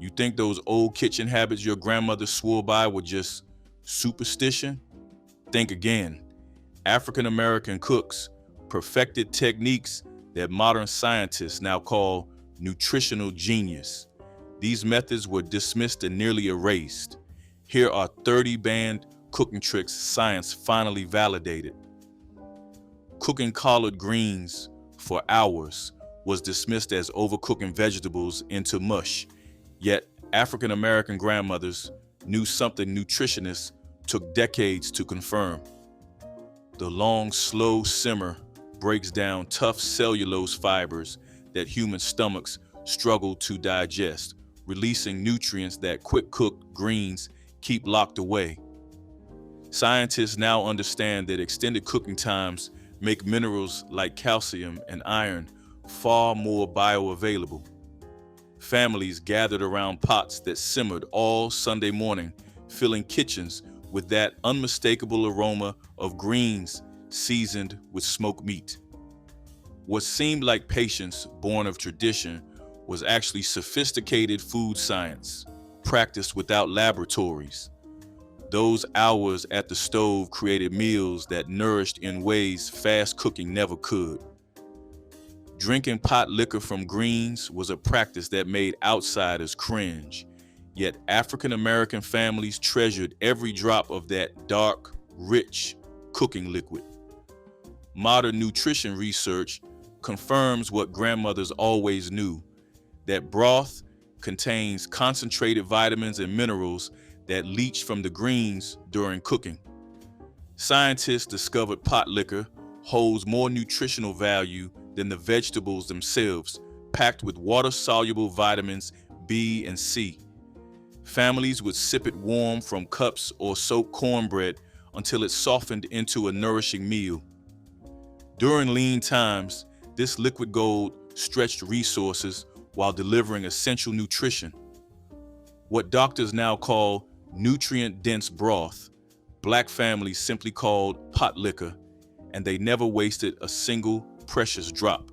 You think those old kitchen habits your grandmother swore by were just superstition? Think again. African American cooks perfected techniques that modern scientists now call nutritional genius. These methods were dismissed and nearly erased. Here are 30 banned cooking tricks science finally validated. Cooking collard greens for hours was dismissed as overcooking vegetables into mush, yet African American grandmothers knew something nutritionists took decades to confirm. The long, slow simmer breaks down tough cellulose fibers that human stomachs struggle to digest, releasing nutrients that quick-cooked greens keep locked away. Scientists now understand that extended cooking times make minerals like calcium and iron far more bioavailable. Families gathered around pots that simmered all Sunday morning, filling kitchens with that unmistakable aroma of greens seasoned with smoked meat. What seemed like patience born of tradition was actually sophisticated food science, practiced without laboratories. Those hours at the stove created meals that nourished in ways fast cooking never could. Drinking pot liquor from greens was a practice that made outsiders cringe, yet African American families treasured every drop of that dark, rich cooking liquid. Modern nutrition research confirms what grandmothers always knew, that broth contains concentrated vitamins and minerals that leach from the greens during cooking. Scientists discovered pot liquor holds more nutritional value than the vegetables themselves, packed with water-soluble vitamins B and C. Families would sip it warm from cups or soak cornbread until it softened into a nourishing meal. During lean times, this liquid gold stretched resources while delivering essential nutrition. What doctors now call nutrient-dense broth, Black families simply called pot liquor, and they never wasted a single precious drop.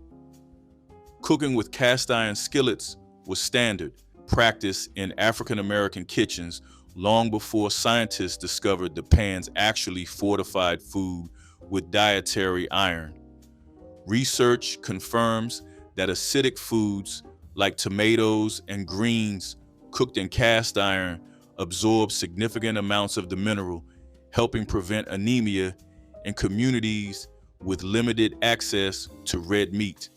Cooking with cast iron skillets was standard practice in African American kitchens long before scientists discovered the pans actually fortified food with dietary iron. Research confirms that acidic foods like tomatoes and greens cooked in cast iron absorb significant amounts of the mineral, helping prevent anemia in communities with limited access to red meat.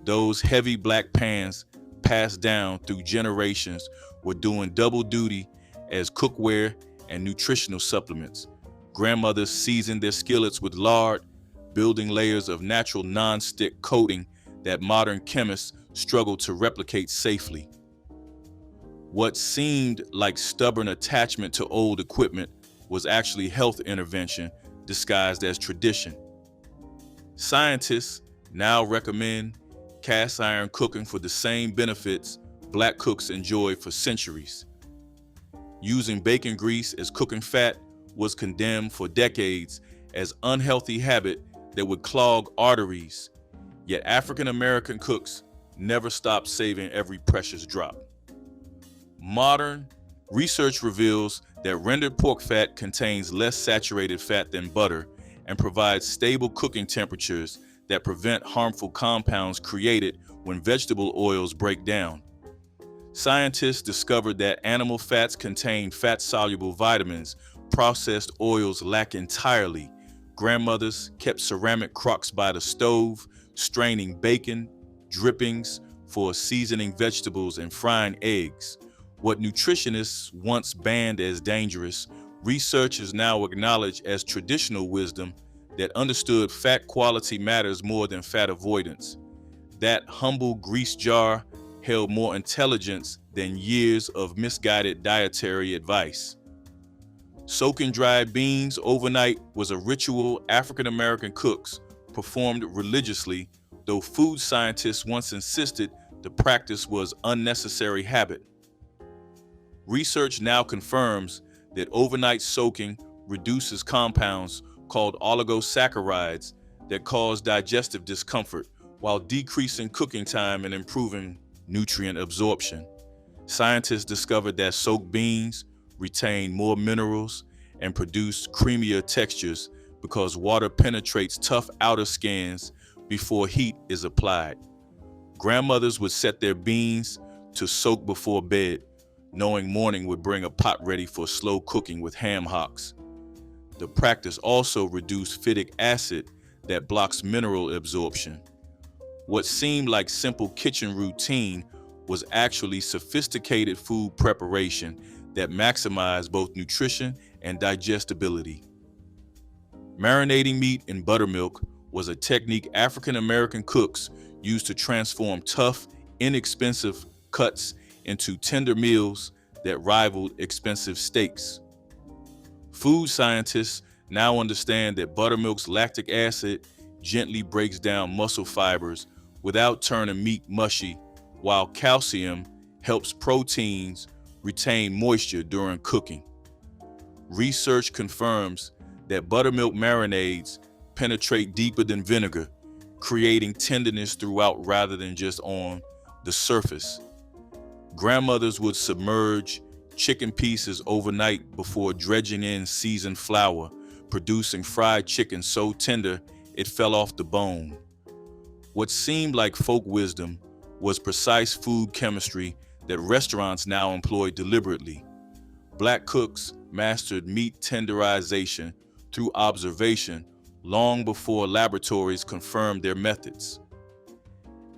Those heavy Black pans passed down through generations were doing double duty as cookware and nutritional supplements. Grandmothers seasoned their skillets with lard, building layers of natural non-stick coating that modern chemists struggle to replicate safely. What seemed like stubborn attachment to old equipment was actually health intervention disguised as tradition. Scientists now recommend cast iron cooking for the same benefits Black cooks enjoyed for centuries. Using bacon grease as cooking fat was condemned for decades as unhealthy habit that would clog arteries, yet African American cooks never stopped saving every precious drop. Modern research reveals that rendered pork fat contains less saturated fat than butter and provides stable cooking temperatures that prevent harmful compounds created when vegetable oils break down. Scientists discovered that animal fats contain fat-soluble vitamins processed oils lack entirely. Grandmothers kept ceramic crocks by the stove, straining bacon, drippings for seasoning vegetables and frying eggs. What nutritionists once banned as dangerous, researchers now acknowledge as traditional wisdom that understood fat quality matters more than fat avoidance. That humble grease jar held more intelligence than years of misguided dietary advice. Soaking dried beans overnight was a ritual African American cooks performed religiously, though food scientists once insisted the practice was unnecessary habit. Research now confirms that overnight soaking reduces compounds called oligosaccharides that cause digestive discomfort while decreasing cooking time and improving nutrient absorption. Scientists discovered that soaked beans retain more minerals and produce creamier textures because water penetrates tough outer skins before heat is applied. Grandmothers would set their beans to soak before bed, knowing morning would bring a pot ready for slow cooking with ham hocks. The practice also reduced phytic acid that blocks mineral absorption. What seemed like simple kitchen routine was actually sophisticated food preparation that maximized both nutrition and digestibility. Marinating meat in buttermilk was a technique African American cooks used to transform tough, inexpensive cuts into tender meals that rivaled expensive steaks. Food scientists now understand that buttermilk's lactic acid gently breaks down muscle fibers without turning meat mushy, while calcium helps proteins retain moisture during cooking. Research confirms that buttermilk marinades penetrate deeper than vinegar, creating tenderness throughout rather than just on the surface. Grandmothers would submerge chicken pieces overnight before dredging in seasoned flour, producing fried chicken so tender it fell off the bone. What seemed like folk wisdom was precise food chemistry that restaurants now employ deliberately. Black cooks mastered meat tenderization through observation long before laboratories confirmed their methods.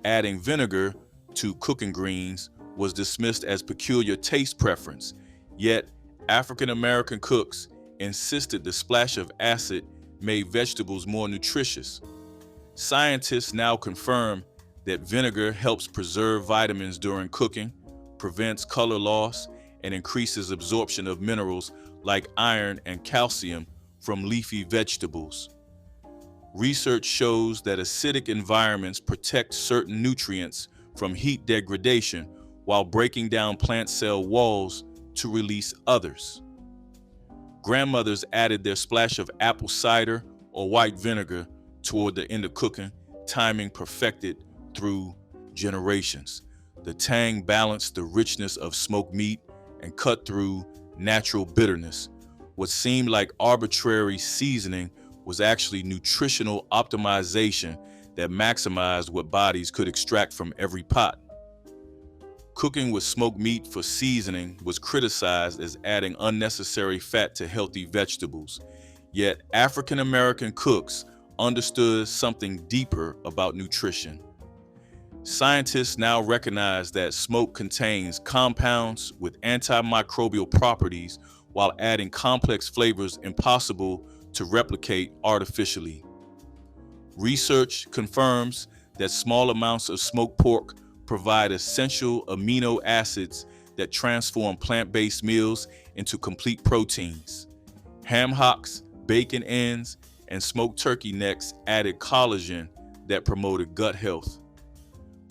Adding vinegar to cooking greens was dismissed as peculiar taste preference, yet African American cooks insisted the splash of acid made vegetables more nutritious. Scientists now confirm that vinegar helps preserve vitamins during cooking, prevents color loss, and increases absorption of minerals like iron and calcium from leafy vegetables. Research shows that acidic environments protect certain nutrients from heat degradation while breaking down plant cell walls to release others. Grandmothers added their splash of apple cider or white vinegar toward the end of cooking, timing perfected through generations. The tang balanced the richness of smoked meat and cut through natural bitterness. What seemed like arbitrary seasoning was actually nutritional optimization that maximized what bodies could extract from every pot. Cooking with smoked meat for seasoning was criticized as adding unnecessary fat to healthy vegetables. Yet African American cooks understood something deeper about nutrition. Scientists now recognize that smoke contains compounds with antimicrobial properties while adding complex flavors impossible to replicate artificially. Research confirms that small amounts of smoked pork provide essential amino acids that transform plant-based meals into complete proteins. Ham hocks, bacon ends, and smoked turkey necks added collagen that promoted gut health.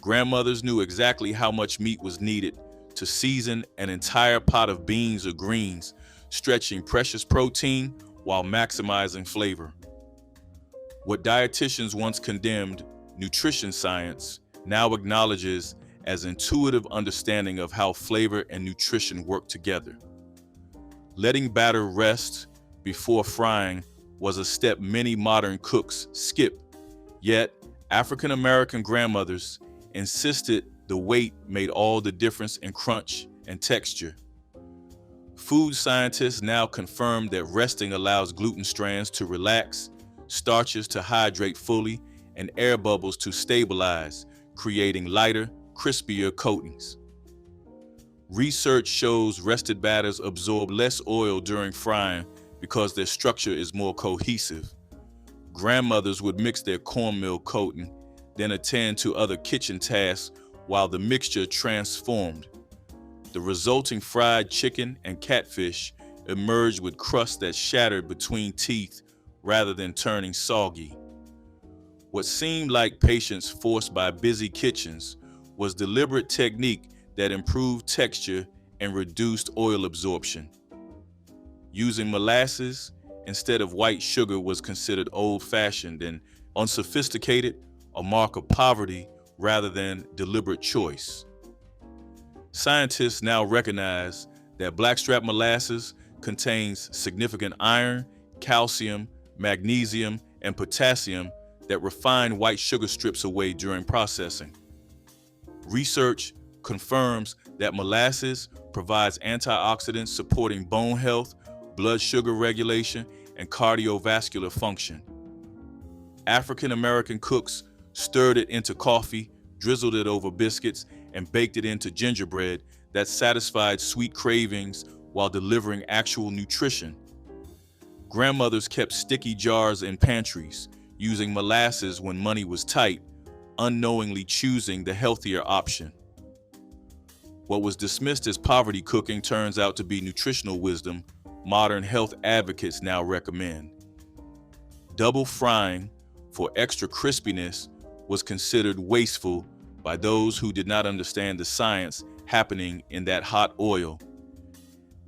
Grandmothers knew exactly how much meat was needed to season an entire pot of beans or greens, stretching precious protein while maximizing flavor. What dietitians once condemned, nutrition science, now acknowledges as intuitive understanding of how flavor and nutrition work together. Letting batter rest before frying was a step many modern cooks skip, yet African American grandmothers insisted the weight made all the difference in crunch and texture. Food scientists now confirm that resting allows gluten strands to relax, starches to hydrate fully, and air bubbles to stabilize, creating lighter, crispier coatings. Research shows rested batters absorb less oil during frying because their structure is more cohesive. Grandmothers would mix their cornmeal coating, then attend to other kitchen tasks while the mixture transformed. The resulting fried chicken and catfish emerged with crust that shattered between teeth rather than turning soggy. What seemed like patience forced by busy kitchens was deliberate technique that improved texture and reduced oil absorption. Using molasses instead of white sugar was considered old-fashioned and unsophisticated, a mark of poverty rather than deliberate choice. Scientists now recognize that blackstrap molasses contains significant iron, calcium, magnesium, and potassium that refine white sugar strips away during processing. Research confirms that molasses provides antioxidants supporting bone health, blood sugar regulation, and cardiovascular function. African American cooks stirred it into coffee, drizzled it over biscuits, and baked it into gingerbread that satisfied sweet cravings while delivering actual nutrition. Grandmothers kept sticky jars in pantries, using molasses when money was tight, unknowingly choosing the healthier option. What was dismissed as poverty cooking turns out to be nutritional wisdom modern health advocates now recommend. Double frying for extra crispiness was considered wasteful by those who did not understand the science happening in that hot oil.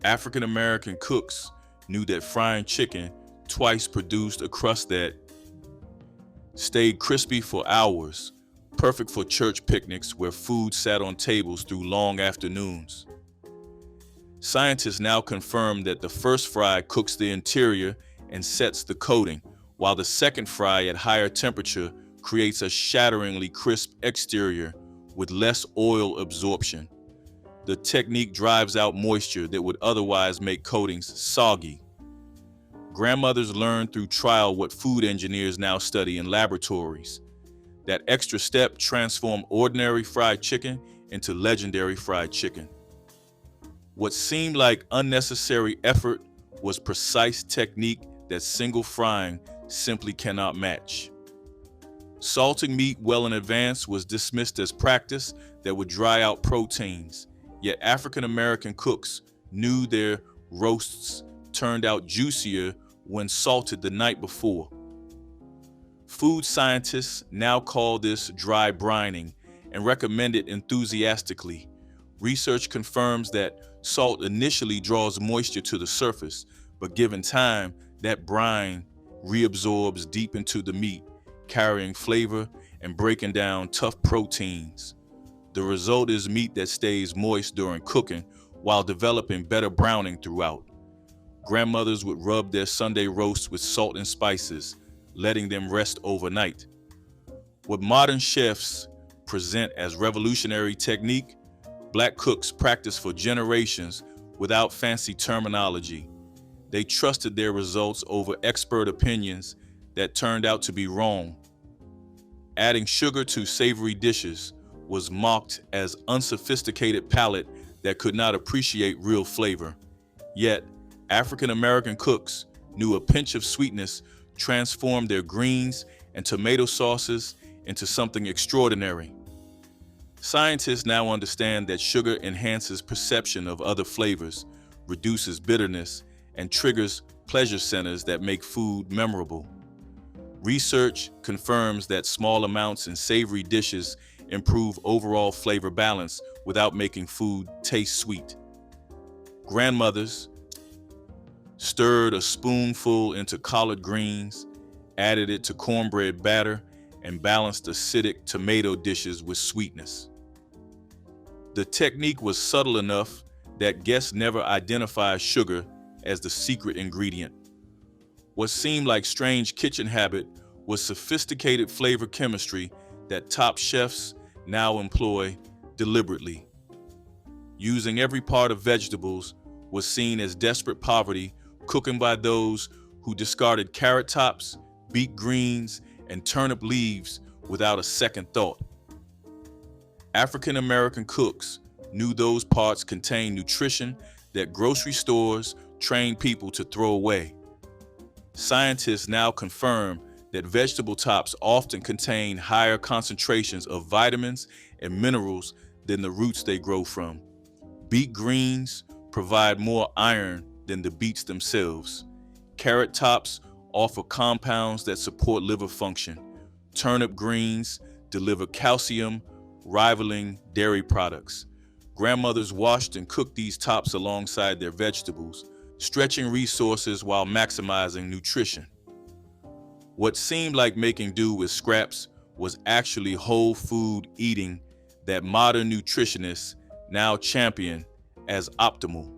African American cooks knew that frying chicken twice produced a crust that stayed crispy for hours, perfect for church picnics where food sat on tables through long afternoons. Scientists now confirm that the first fry cooks the interior and sets the coating, while the second fry at higher temperature creates a shatteringly crisp exterior with less oil absorption. The technique drives out moisture that would otherwise make coatings soggy. Grandmothers learned through trial what food engineers now study in laboratories. That extra step transformed ordinary fried chicken into legendary fried chicken. What seemed like unnecessary effort was precise technique that single frying simply cannot match. Salting meat well in advance was dismissed as practice that would dry out proteins, yet African American cooks knew their roasts turned out juicier when salted the night before. Food scientists now call this dry brining and recommend it enthusiastically. Research confirms that salt initially draws moisture to the surface, but given time, that brine reabsorbs deep into the meat, carrying flavor and breaking down tough proteins. The result is meat that stays moist during cooking while developing better browning throughout. Grandmothers would rub their Sunday roasts with salt and spices, letting them rest overnight. What modern chefs present as revolutionary technique, Black cooks practiced for generations without fancy terminology. They trusted their results over expert opinions that turned out to be wrong. Adding sugar to savory dishes was mocked as unsophisticated palate that could not appreciate real flavor. Yet, African American cooks knew a pinch of sweetness transformed their greens and tomato sauces into something extraordinary. Scientists now understand that sugar enhances perception of other flavors, reduces bitterness, and triggers pleasure centers that make food memorable. Research confirms that small amounts in savory dishes improve overall flavor balance without making food taste sweet. Grandmothers stirred a spoonful into collard greens, added it to cornbread batter, and balanced acidic tomato dishes with sweetness. The technique was subtle enough that guests never identified sugar as the secret ingredient. What seemed like strange kitchen habit was sophisticated flavor chemistry that top chefs now employ deliberately. Using every part of vegetables was seen as desperate poverty, cooking by those who discarded carrot tops, beet greens, and turnip leaves without a second thought. African American cooks knew those parts contained nutrition that grocery stores trained people to throw away. Scientists now confirm that vegetable tops often contain higher concentrations of vitamins and minerals than the roots they grow from. Beet greens provide more iron than the beets themselves. Carrot tops offer compounds that support liver function. Turnip greens deliver calcium, rivaling dairy products. Grandmothers washed and cooked these tops alongside their vegetables, stretching resources while maximizing nutrition. What seemed like making do with scraps was actually whole food eating that modern nutritionists now championed as optimal.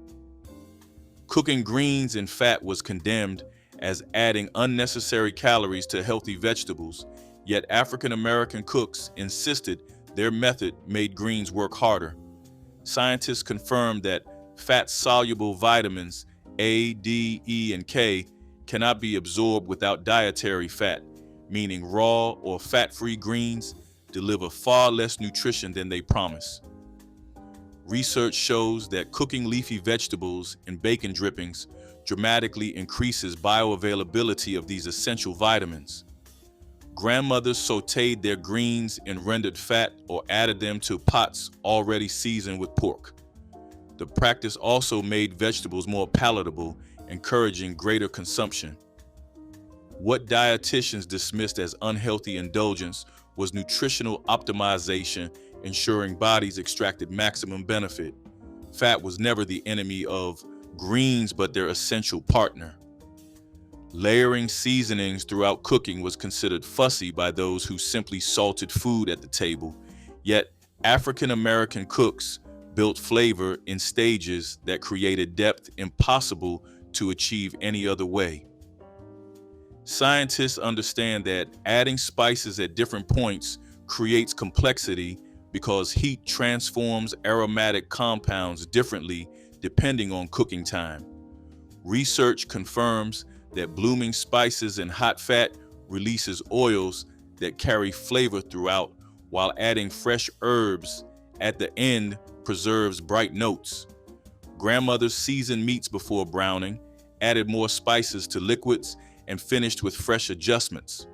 Cooking greens in fat was condemned as adding unnecessary calories to healthy vegetables, yet African American cooks insisted their method made greens work harder. Scientists confirmed that fat-soluble vitamins A, D, E, and K cannot be absorbed without dietary fat, meaning raw or fat-free greens deliver far less nutrition than they promise. Research shows that cooking leafy vegetables in bacon drippings dramatically increases bioavailability of these essential vitamins. Grandmothers sauteed their greens in rendered fat or added them to pots already seasoned with pork. The practice also made vegetables more palatable, encouraging greater consumption. What dietitians dismissed as unhealthy indulgence was nutritional optimization, ensuring bodies extracted maximum benefit. Fat was never the enemy of greens, but their essential partner. Layering seasonings throughout cooking was considered fussy by those who simply salted food at the table, yet African American cooks built flavor in stages that created depth impossible to achieve any other way. Scientists understand that adding spices at different points creates complexity because heat transforms aromatic compounds differently depending on cooking time. Research confirms that blooming spices in hot fat releases oils that carry flavor throughout, while adding fresh herbs at the end preserves bright notes. Grandmothers seasoned meats before browning, added more spices to liquids, and finished with fresh adjustments.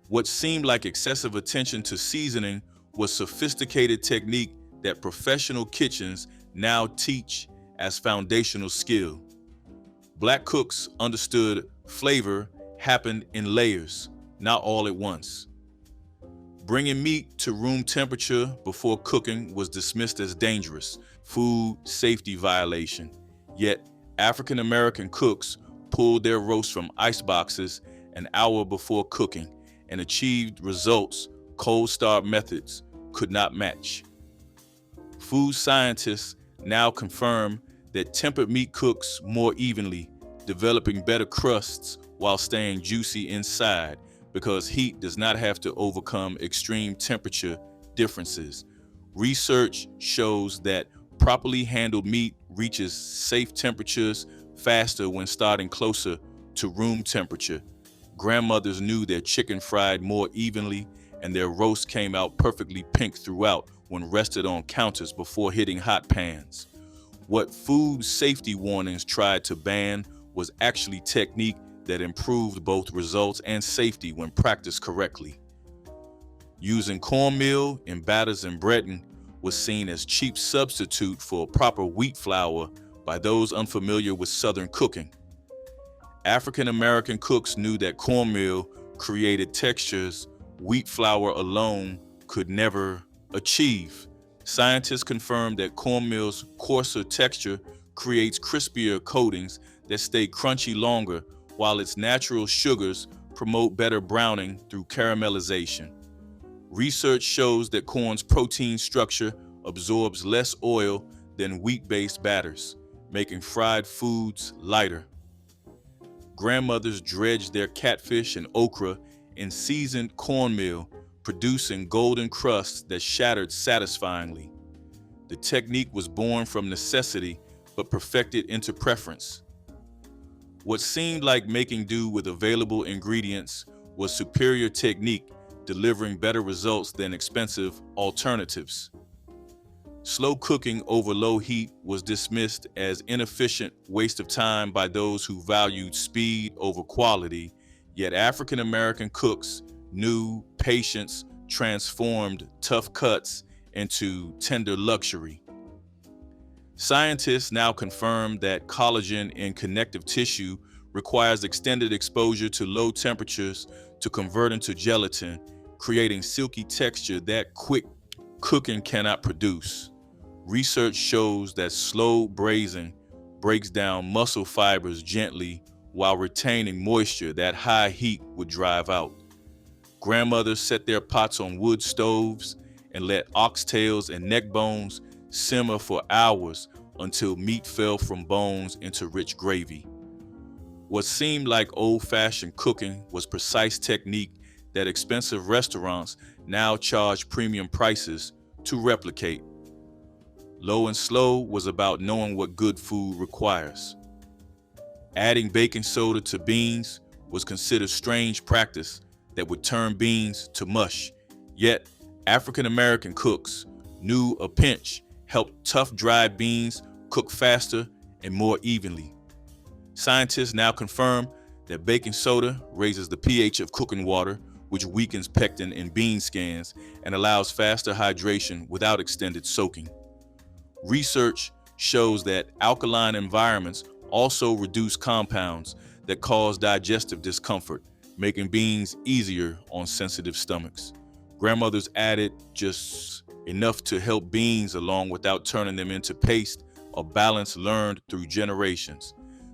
What seemed like excessive attention to seasoning was sophisticated technique that professional kitchens now teach as foundational skill. Black cooks understood flavor happened in layers, not all at once. Bringing meat to room temperature before cooking was dismissed as dangerous, food safety violation. Yet, African American cooks pulled their roast from ice boxes an hour before cooking and achieved results cold start methods could not match. Food scientists now confirm that tempered meat cooks more evenly, developing better crusts while staying juicy inside, because heat does not have to overcome extreme temperature differences. Research shows that properly handled meat reaches safe temperatures faster when starting closer to room temperature. Grandmothers knew their chicken fried more evenly, and their roast came out perfectly pink throughout when rested on counters before hitting hot pans. What food safety warnings tried to ban was actually technique that improved both results and safety when practiced correctly. Using cornmeal in batters and breading was seen as cheap substitute for proper wheat flour by those unfamiliar with Southern cooking. African American cooks knew that cornmeal created textures wheat flour alone could never achieve. Scientists confirmed that cornmeal's coarser texture creates crispier coatings that stay crunchy longer, while its natural sugars promote better browning through caramelization. Research shows that corn's protein structure absorbs less oil than wheat-based batters, making fried foods lighter. Grandmothers dredged their catfish and okra in seasoned cornmeal, producing golden crusts that shattered satisfyingly. The technique was born from necessity, but perfected into preference. What seemed like making do with available ingredients was superior technique, delivering better results than expensive alternatives. Slow cooking over low heat was dismissed as inefficient waste of time by those who valued speed over quality, yet African American cooks knew patience transformed tough cuts into tender luxury. Scientists now confirm that collagen in connective tissue requires extended exposure to low temperatures to convert into gelatin, creating silky texture that quick cooking cannot produce. Research shows that slow braising breaks down muscle fibers gently while retaining moisture that high heat would drive out. Grandmothers set their pots on wood stoves and let oxtails and neck bones simmer for hours until meat fell from bones into rich gravy. What seemed like old-fashioned cooking was precise technique that expensive restaurants now charge premium prices to replicate. Low and slow was about knowing what good food requires. Adding baking soda to beans was considered strange practice that would turn beans to mush. Yet, African American cooks knew a pinch helped tough dried beans cook faster and more evenly. Scientists now confirm that baking soda raises the pH of cooking water, which weakens pectin in bean skins and allows faster hydration without extended soaking. Research shows that alkaline environments also reduce compounds that cause digestive discomfort, making beans easier on sensitive stomachs. Grandmothers added just enough to help beans along without turning them into paste, a balance learned through generations.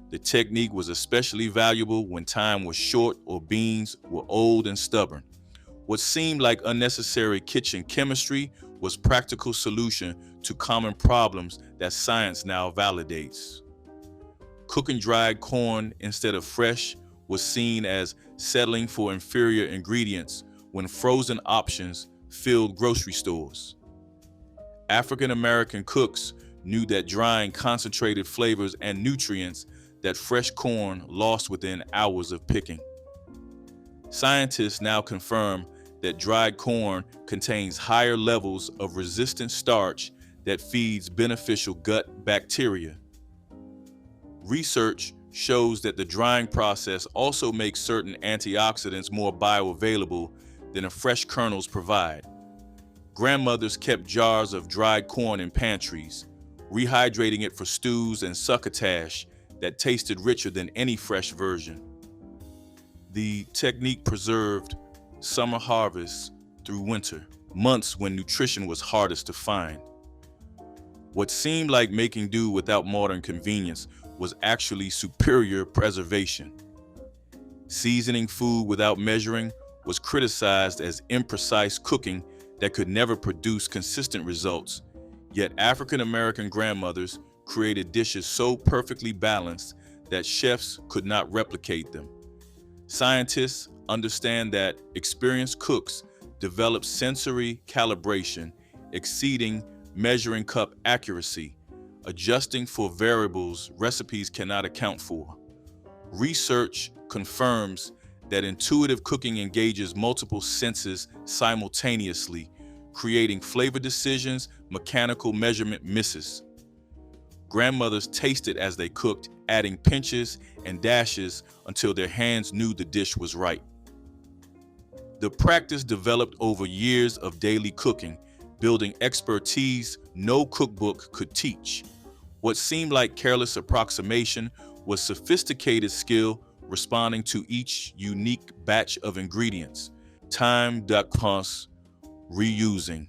The technique was especially valuable when time was short or beans were old and stubborn. What seemed like unnecessary kitchen chemistry was practical solution to common problems that science now validates. Cooking dried corn instead of fresh was seen as settling for inferior ingredients when frozen options filled grocery stores. African American cooks knew that drying concentrated flavors and nutrients that fresh corn lost within hours of picking. Scientists now confirm that dried corn contains higher levels of resistant starch that feeds beneficial gut bacteria. Research shows that the drying process also makes certain antioxidants more bioavailable than the fresh kernels provide. Grandmothers kept jars of dried corn in pantries, rehydrating it for stews and succotash that tasted richer than any fresh version. The technique preserved summer harvests through winter, months when nutrition was hardest to find. What seemed like making do without modern convenience was actually superior preservation. Seasoning food without measuring was criticized as imprecise cooking that could never produce consistent results, yet African American grandmothers created dishes so perfectly balanced that chefs could not replicate them. Scientists understand that experienced cooks develop sensory calibration exceeding measuring cup accuracy, adjusting for variables recipes cannot account for. Research confirms that intuitive cooking engages multiple senses simultaneously, creating flavor decisions mechanical measurement misses. Grandmothers tasted as they cooked, adding pinches and dashes until their hands knew the dish was right. The practice developed over years of daily cooking, building expertise no cookbook could teach. What seemed like careless approximation was sophisticated skill responding to each unique batch of ingredients. Time dépense, reusing.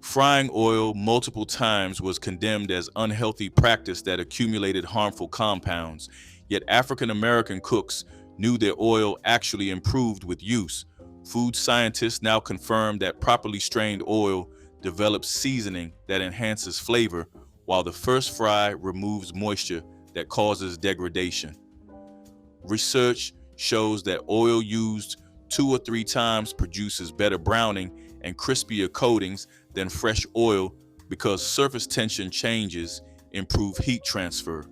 Frying oil multiple times was condemned as unhealthy practice that accumulated harmful compounds, yet African American cooks knew their oil actually improved with use. Food scientists now confirm that properly strained oil develops seasoning that enhances flavor, while the first fry removes moisture that causes degradation. Research shows that oil used 2 or 3 times produces better browning and crispier coatings than fresh oil because surface tension changes improve heat transfer.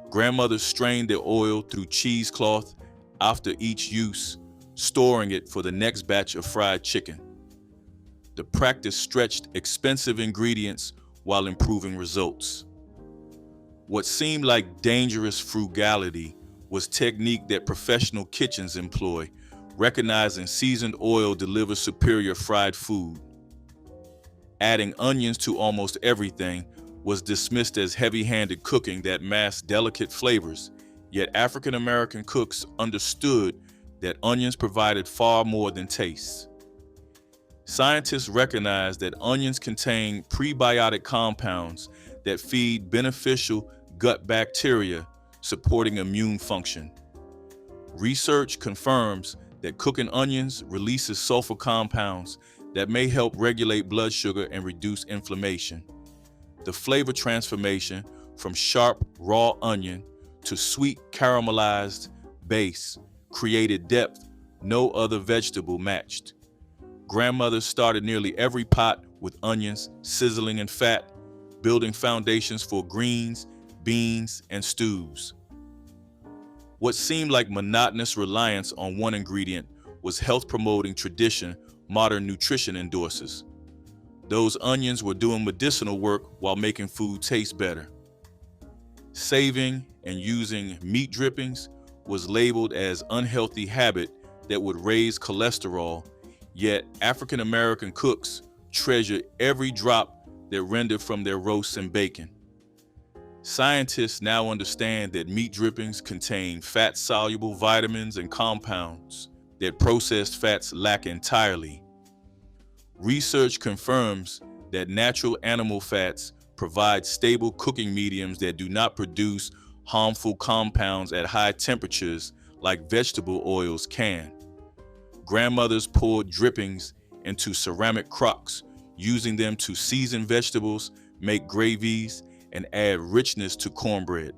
Grandmothers strained their oil through cheesecloth after each use, storing it for the next batch of fried chicken. The practice stretched expensive ingredients while improving results. What seemed like dangerous frugality was technique that professional kitchens employ, recognizing seasoned oil delivers superior fried food. Adding onions to almost everything was dismissed as heavy-handed cooking that masked delicate flavors, yet African American cooks understood that onions provided far more than taste. Scientists recognize that onions contain prebiotic compounds that feed beneficial gut bacteria, supporting immune function. Research confirms that cooking onions releases sulfur compounds that may help regulate blood sugar and reduce inflammation. The flavor transformation from sharp raw onion to sweet caramelized base created depth no other vegetable matched. Grandmothers started nearly every pot with onions sizzling in fat, building foundations for greens, beans, and stews. What seemed like monotonous reliance on one ingredient was health-promoting tradition modern nutrition endorses. Those onions were doing medicinal work while making food taste better. Saving and using meat drippings was labeled as unhealthy habit that would raise cholesterol, yet African American cooks treasured every drop that rendered from their roasts and bacon. Scientists now understand that meat drippings contain fat-soluble vitamins and compounds that processed fats lack entirely. Research confirms that natural animal fats provide stable cooking mediums that do not produce harmful compounds at high temperatures like vegetable oils can. Grandmothers poured drippings into ceramic crocks, using them to season vegetables, make gravies, and add richness to cornbread.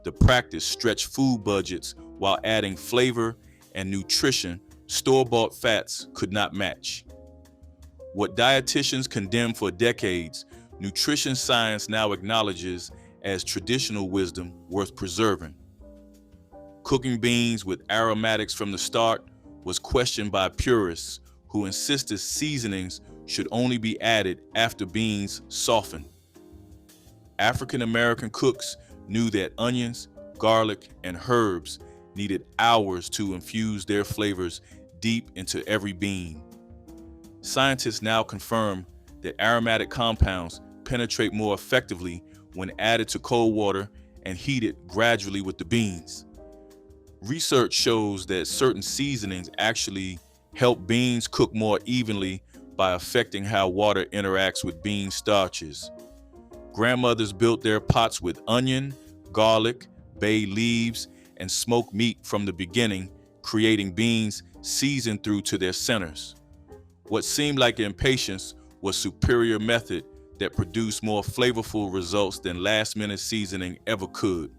The practice stretched food budgets while adding flavor and nutrition store-bought fats could not match. What dietitians condemned for decades, nutrition science now acknowledges as traditional wisdom worth preserving. Cooking beans with aromatics from the start was questioned by purists who insisted seasonings should only be added after beans softened. African American cooks knew that onions, garlic, and herbs needed hours to infuse their flavors deep into every bean. Scientists now confirm that aromatic compounds penetrate more effectively when added to cold water and heated gradually with the beans. Research shows that certain seasonings actually help beans cook more evenly by affecting how water interacts with bean starches. Grandmothers built their pots with onion, garlic, bay leaves, and smoked meat from the beginning, creating beans seasoned through to their centers. What seemed like impatience was superior method that produced more flavorful results than last-minute seasoning ever could.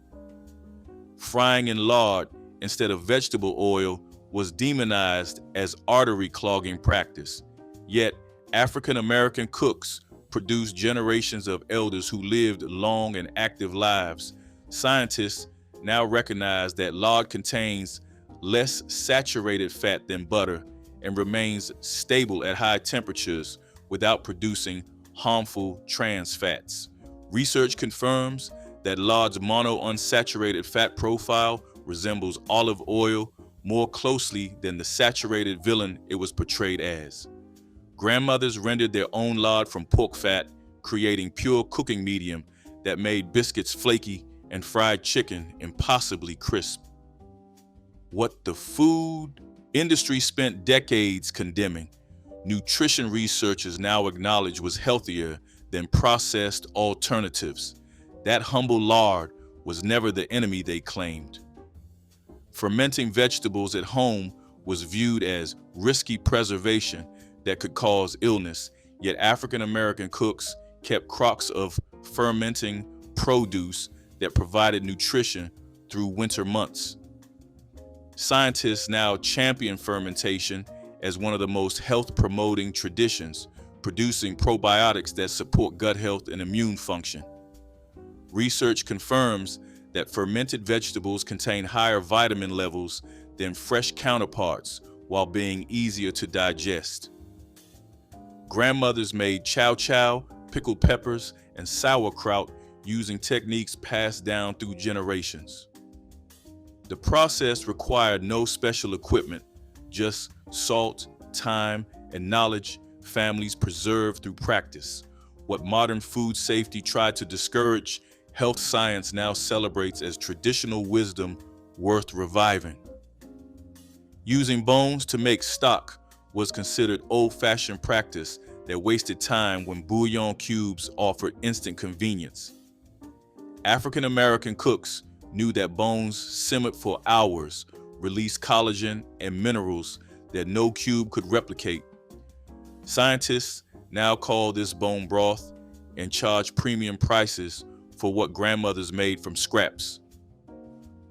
Frying in lard instead of vegetable oil was demonized as artery-clogging practice. Yet, African American cooks produced generations of elders who lived long and active lives. Scientists now recognize that lard contains less saturated fat than butter and remains stable at high temperatures without producing harmful trans fats. Research confirms that lard's monounsaturated fat profile resembles olive oil more closely than the saturated villain it was portrayed as. Grandmothers rendered their own lard from pork fat, creating pure cooking medium that made biscuits flaky and fried chicken impossibly crisp. What the food industry spent decades condemning, nutrition researchers now acknowledge was healthier than processed alternatives. That humble lard was never the enemy they claimed. Fermenting vegetables at home was viewed as risky preservation that could cause illness, yet African American cooks kept crocks of fermenting produce that provided nutrition through winter months. Scientists now champion fermentation as one of the most health-promoting traditions, producing probiotics that support gut health and immune function. Research confirms that fermented vegetables contain higher vitamin levels than fresh counterparts while being easier to digest. Grandmothers made chow chow, pickled peppers, and sauerkraut using techniques passed down through generations. The process required no special equipment, just salt, time, and knowledge families preserved through practice. What modern food safety tried to discourage, health science now celebrates as traditional wisdom worth reviving. Using bones to make stock was considered old-fashioned practice that wasted time when bouillon cubes offered instant convenience. African American cooks knew that bones simmered for hours, released collagen and minerals that no cube could replicate. Scientists now call this bone broth and charge premium prices for what grandmothers made from scraps.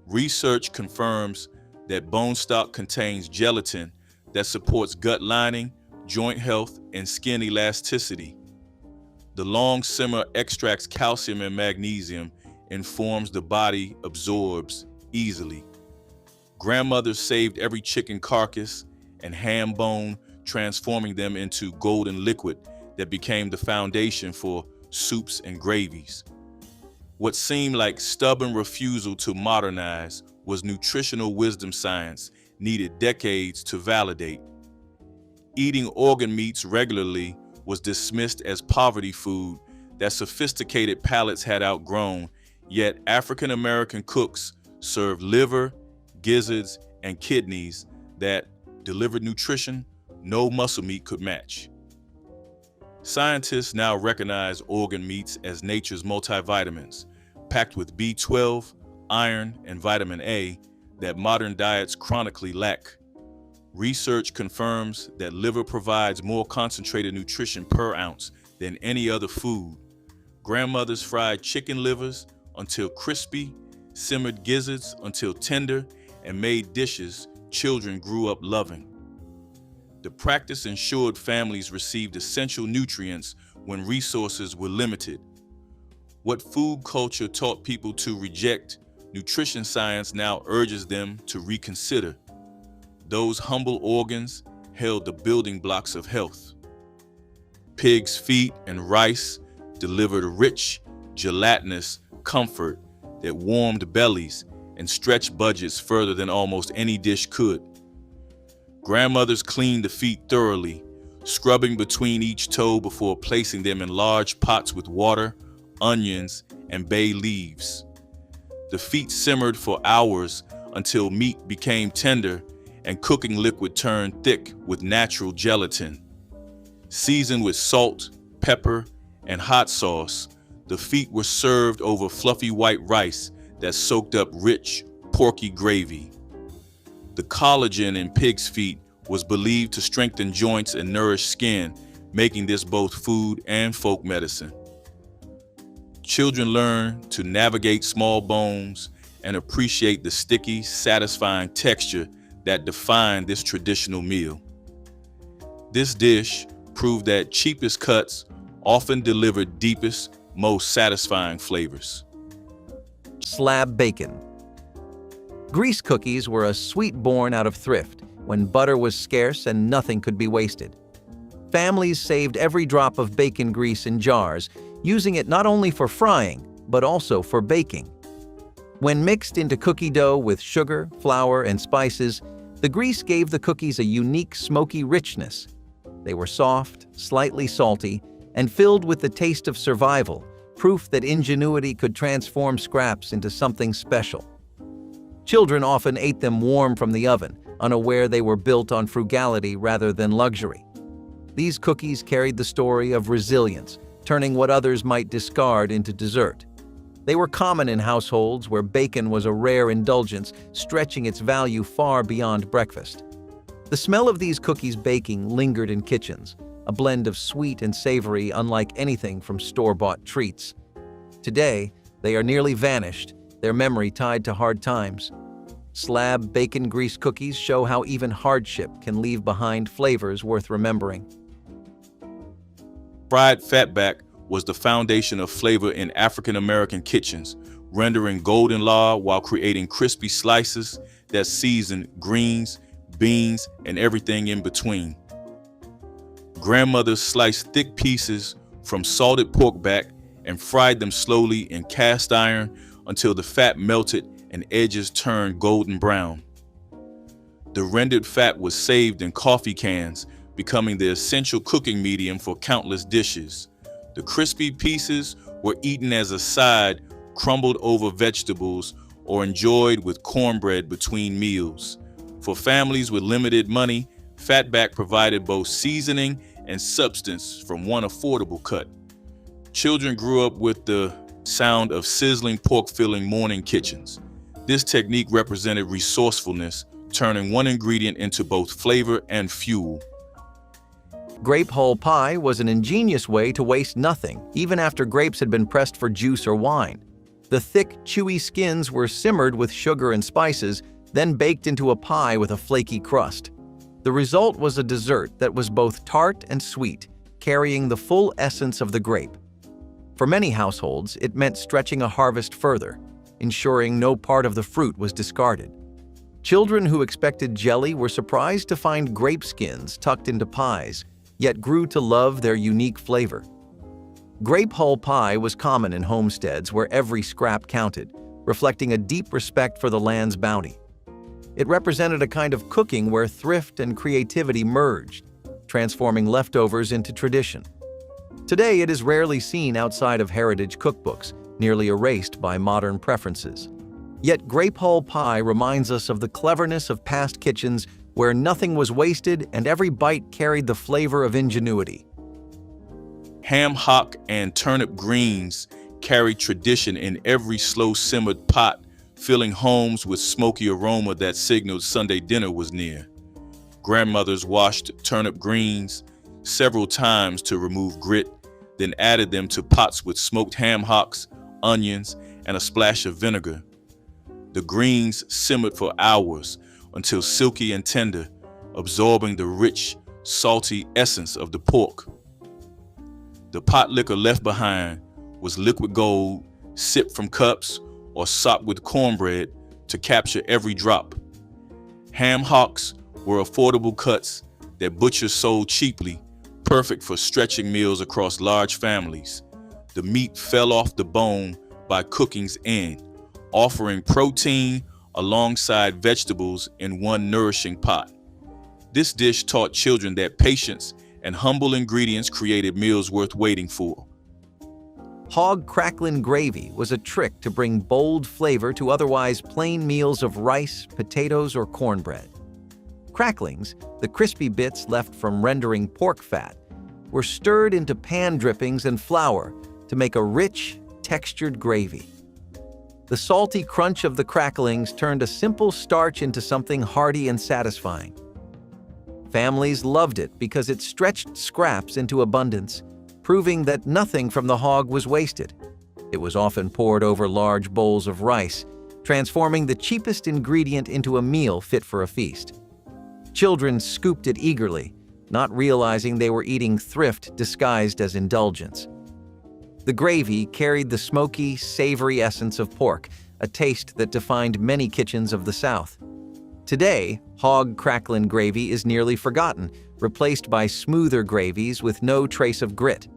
Research confirms that bone stock contains gelatin that supports gut lining, joint health, and skin elasticity. The long simmer extracts calcium and magnesium and forms the body absorbs easily. Grandmothers saved every chicken carcass and ham bone, transforming them into golden liquid that became the foundation for soups and gravies. What seemed like stubborn refusal to modernize was nutritional wisdom science needed decades to validate. Eating organ meats regularly was dismissed as poverty food that sophisticated palates had outgrown, yet African American cooks served liver, gizzards, and kidneys that delivered nutrition no muscle meat could match. Scientists now recognize organ meats as nature's multivitamins, packed with B12, iron, and vitamin A that modern diets chronically lack. Research confirms that liver provides more concentrated nutrition per ounce than any other food. Grandmothers fried chicken livers until crispy, simmered gizzards until tender, and made dishes children grew up loving. The practice ensured families received essential nutrients when resources were limited. What food culture taught people to reject, nutrition science now urges them to reconsider. Those humble organs held the building blocks of health. Pig's feet and rice delivered rich, gelatinous comfort that warmed bellies and stretched budgets further than almost any dish could. Grandmothers cleaned the feet thoroughly, scrubbing between each toe before placing them in large pots with water, onions, and bay leaves. The feet simmered for hours until meat became tender and cooking liquid turned thick with natural gelatin. Seasoned with salt, pepper, and hot sauce, the feet were served over fluffy white rice that soaked up rich, porky gravy. The collagen in pig's feet was believed to strengthen joints and nourish skin, making this both food and folk medicine. Children learned to navigate small bones and appreciate the sticky, satisfying texture that defined this traditional meal. This dish proved that cheapest cuts often delivered deepest, most satisfying flavors. Slab bacon. Grease cookies were a sweet born out of thrift, when butter was scarce and nothing could be wasted. Families saved every drop of bacon grease in jars, using it not only for frying, but also for baking. When mixed into cookie dough with sugar, flour, and spices, the grease gave the cookies a unique smoky richness. They were soft, slightly salty, and filled with the taste of survival, proof that ingenuity could transform scraps into something special. Children often ate them warm from the oven, unaware they were built on frugality rather than luxury. These cookies carried the story of resilience, turning what others might discard into dessert. They were common in households where bacon was a rare indulgence, stretching its value far beyond breakfast. The smell of these cookies baking lingered in kitchens, a blend of sweet and savory unlike anything from store-bought treats. Today, they are nearly vanished, their memory tied to hard times. Slab bacon grease cookies show how even hardship can leave behind flavors worth remembering. Fried fatback was the foundation of flavor in African American kitchens, rendering golden lard while creating crispy slices that seasoned greens, beans, and everything in between. Grandmothers sliced thick pieces from salted pork back and fried them slowly in cast iron until the fat melted and edges turned golden brown. The rendered fat was saved in coffee cans, becoming the essential cooking medium for countless dishes. The crispy pieces were eaten as a side, crumbled over vegetables, or enjoyed with cornbread between meals. For families with limited money, fatback provided both seasoning and substance from one affordable cut. Children grew up with the sound of sizzling pork-filling morning kitchens. This technique represented resourcefulness, turning one ingredient into both flavor and fuel. Grape hull pie was an ingenious way to waste nothing, even after grapes had been pressed for juice or wine. The thick, chewy skins were simmered with sugar and spices, then baked into a pie with a flaky crust. The result was a dessert that was both tart and sweet, carrying the full essence of the grape. For many households, it meant stretching a harvest further, ensuring no part of the fruit was discarded. Children who expected jelly were surprised to find grape skins tucked into pies, yet grew to love their unique flavor. Grape hull pie was common in homesteads where every scrap counted, reflecting a deep respect for the land's bounty. It represented a kind of cooking where thrift and creativity merged, transforming leftovers into tradition. Today, it is rarely seen outside of heritage cookbooks, nearly erased by modern preferences. Yet grape hull pie reminds us of the cleverness of past kitchens where nothing was wasted and every bite carried the flavor of ingenuity. Ham hock and turnip greens carried tradition in every slow-simmered pot, filling homes with smoky aroma that signaled Sunday dinner was near. Grandmothers washed turnip greens several times to remove grit, then added them to pots with smoked ham hocks, onions, and a splash of vinegar. The greens simmered for hours until silky and tender, absorbing the rich, salty essence of the pork. The pot liquor left behind was liquid gold, sipped from cups or sopped with cornbread to capture every drop. Ham hocks were affordable cuts that butchers sold cheaply, perfect for stretching meals across large families. The meat fell off the bone by cooking's end, offering protein alongside vegetables in one nourishing pot. This dish taught children that patience and humble ingredients created meals worth waiting for. Hog crackling gravy was a trick to bring bold flavor to otherwise plain meals of rice, potatoes, or cornbread. Cracklings, the crispy bits left from rendering pork fat, were stirred into pan drippings and flour to make a rich, textured gravy. The salty crunch of the cracklings turned a simple starch into something hearty and satisfying. Families loved it because it stretched scraps into abundance, proving that nothing from the hog was wasted. It was often poured over large bowls of rice, transforming the cheapest ingredient into a meal fit for a feast. Children scooped it eagerly, not realizing they were eating thrift disguised as indulgence. The gravy carried the smoky, savory essence of pork, a taste that defined many kitchens of the South. Today, hog crackling gravy is nearly forgotten, replaced by smoother gravies with no trace of grit.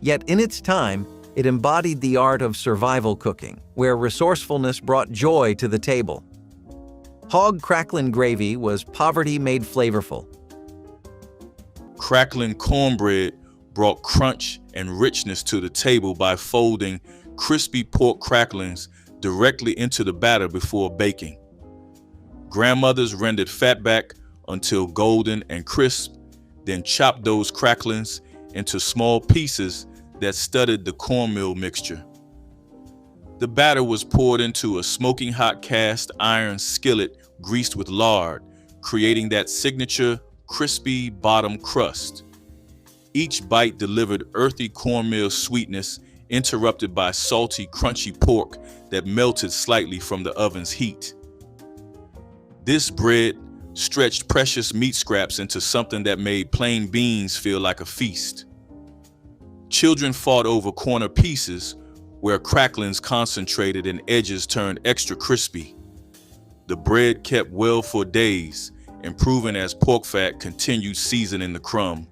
Yet in its time, it embodied the art of survival cooking, where resourcefulness brought joy to the table. Hog crackling gravy was poverty made flavorful. Crackling cornbread brought crunch and richness to the table by folding crispy pork cracklings directly into the batter before baking. Grandmothers rendered fatback until golden and crisp, then chopped those cracklings into small pieces that studded the cornmeal mixture. The batter was poured into a smoking hot cast iron skillet greased with lard, creating that signature crispy bottom crust. Each bite delivered earthy cornmeal sweetness, interrupted by salty, crunchy pork that melted slightly from the oven's heat. This bread stretched precious meat scraps into something that made plain beans feel like a feast. Children fought over corner pieces where cracklings concentrated and edges turned extra crispy. The bread kept well for days, improving as pork fat continued seasoning the crumb.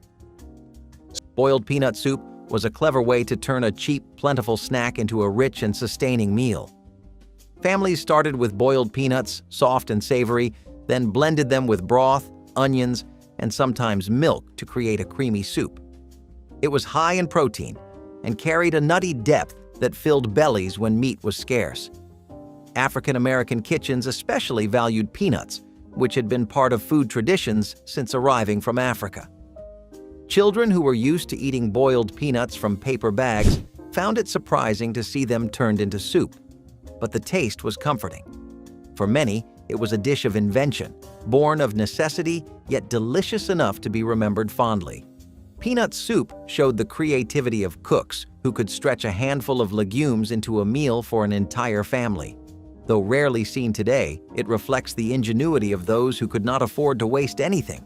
Boiled peanut soup was a clever way to turn a cheap, plentiful snack into a rich and sustaining meal. Families started with boiled peanuts, soft and savory, then blended them with broth, onions, and sometimes milk to create a creamy soup. It was high in protein and carried a nutty depth that filled bellies when meat was scarce. African American kitchens especially valued peanuts, which had been part of food traditions since arriving from Africa. Children who were used to eating boiled peanuts from paper bags found it surprising to see them turned into soup, but the taste was comforting. For many, it was a dish of invention, born of necessity yet delicious enough to be remembered fondly. Peanut soup showed the creativity of cooks who could stretch a handful of legumes into a meal for an entire family. Though rarely seen today, it reflects the ingenuity of those who could not afford to waste anything.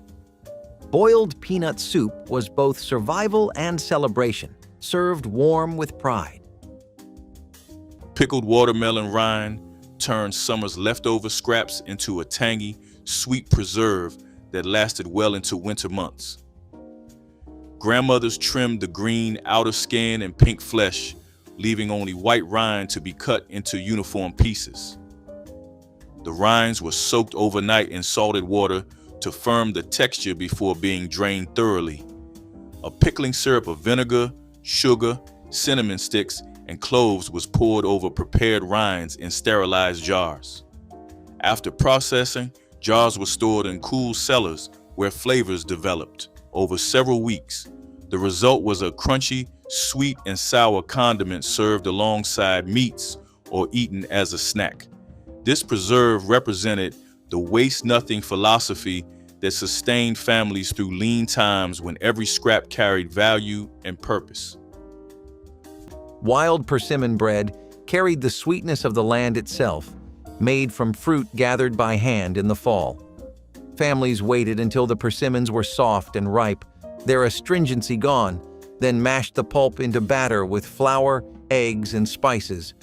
Boiled peanut soup was both survival and celebration, served warm with pride. Pickled watermelon rind turned summer's leftover scraps into a tangy, sweet preserve that lasted well into winter months. Grandmothers trimmed the green outer skin and pink flesh, leaving only white rind to be cut into uniform pieces. The rinds were soaked overnight in salted water to firm the texture before being drained thoroughly. A pickling syrup of vinegar, sugar, cinnamon sticks, and cloves was poured over prepared rinds in sterilized jars. After processing, jars were stored in cool cellars where flavors developed. Over several weeks, the result was a crunchy, sweet and sour condiment served alongside meats or eaten as a snack. This preserve represented the waste-nothing philosophy that sustained families through lean times when every scrap carried value and purpose. Wild persimmon bread carried the sweetness of the land itself, made from fruit gathered by hand in the fall. Families waited until the persimmons were soft and ripe, their astringency gone, then mashed the pulp into batter with flour, eggs, and spices.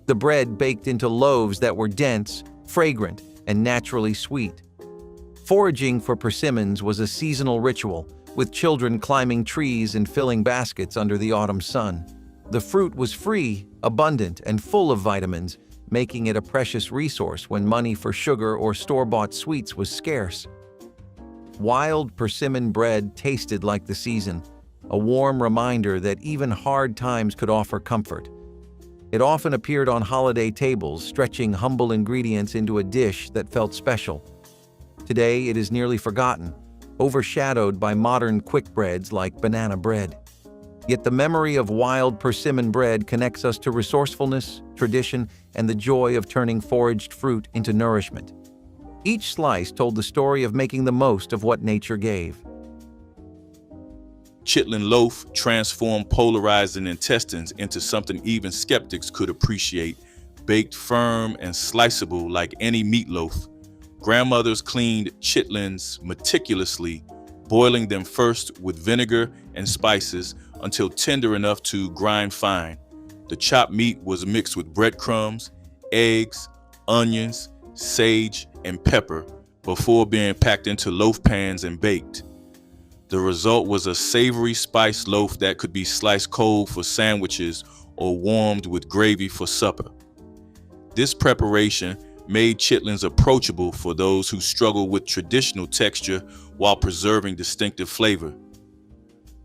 The bread baked into loaves that were dense, fragrant, and naturally sweet. Foraging for persimmons was a seasonal ritual, with children climbing trees and filling baskets under the autumn sun. The fruit was free, abundant, and full of vitamins, making it a precious resource when money for sugar or store-bought sweets was scarce. Wild persimmon bread tasted like the season, a warm reminder that even hard times could offer comfort. It often appeared on holiday tables, stretching humble ingredients into a dish that felt special. Today, it is nearly forgotten, overshadowed by modern quick breads like banana bread. Yet the memory of wild persimmon bread connects us to resourcefulness, tradition, and the joy of turning foraged fruit into nourishment. Each slice told the story of making the most of what nature gave. Chitlin loaf transformed polarizing intestines into something even skeptics could appreciate, baked firm and sliceable like any meatloaf. Grandmothers cleaned chitlins meticulously, boiling them first with vinegar and spices until tender enough to grind fine. The chopped meat was mixed with breadcrumbs, eggs, onions, sage, and pepper before being packed into loaf pans and baked. The result was a savory spiced loaf that could be sliced cold for sandwiches or warmed with gravy for supper. This preparation made chitlins approachable for those who struggle with traditional texture while preserving distinctive flavor.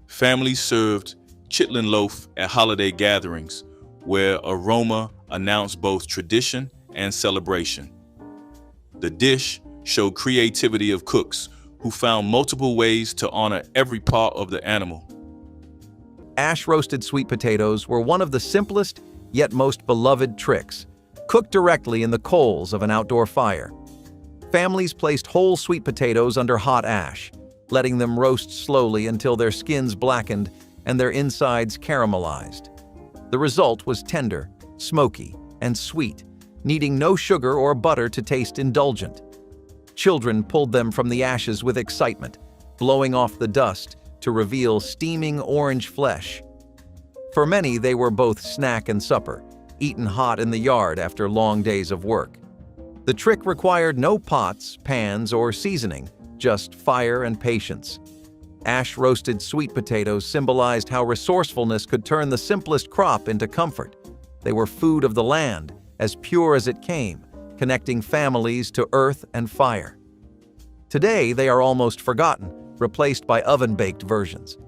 Families served chitlin loaf at holiday gatherings, where aroma announced both tradition and celebration. The dish showed creativity of cooks who found multiple ways to honor every part of the animal. Ash-roasted sweet potatoes were one of the simplest yet most beloved tricks, cooked directly in the coals of an outdoor fire. Families placed whole sweet potatoes under hot ash, letting them roast slowly until their skins blackened and their insides caramelized. The result was tender, smoky, and sweet, needing no sugar or butter to taste indulgent. Children pulled them from the ashes with excitement, blowing off the dust to reveal steaming orange flesh. For many, they were both snack and supper, eaten hot in the yard after long days of work. The trick required no pots, pans, or seasoning, just fire and patience. Ash-roasted sweet potatoes symbolized how resourcefulness could turn the simplest crop into comfort. They were food of the land, as pure as it came, connecting families to earth and fire. Today, they are almost forgotten, replaced by oven-baked versions.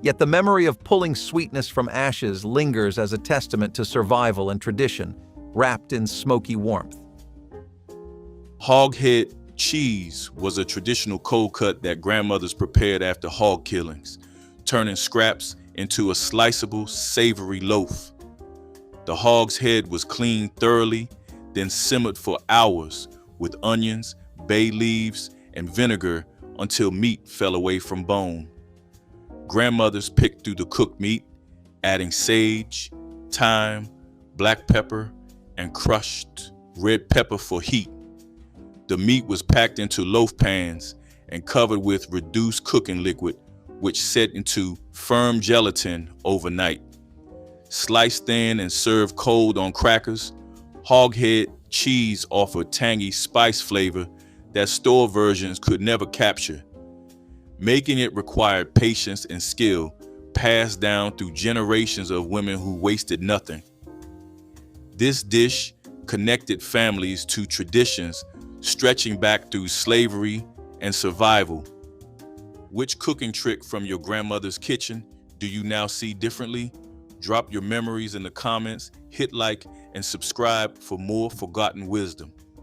Yet the memory of pulling sweetness from ashes lingers as a testament to survival and tradition, wrapped in smoky warmth. Hoghead cheese was a traditional cold cut that grandmothers prepared after hog killings, turning scraps into a sliceable, savory loaf. The hog's head was cleaned thoroughly, then simmered for hours with onions, bay leaves, and vinegar until meat fell away from bone. grandmothers picked through the cooked meat, adding sage, thyme, black pepper, and crushed red pepper for heat. The meat was packed into loaf pans and covered with reduced cooking liquid, which set into firm gelatin overnight. Sliced thin and served cold on crackers, hoghead cheese offered tangy spice flavor that store versions could never capture. Making it required patience and skill passed down through generations of women who wasted nothing. This dish connected families to traditions stretching back through slavery and survival. Which cooking trick from your grandmother's kitchen do you now see differently? Drop your memories in the comments, hit like, and subscribe for more forgotten wisdom.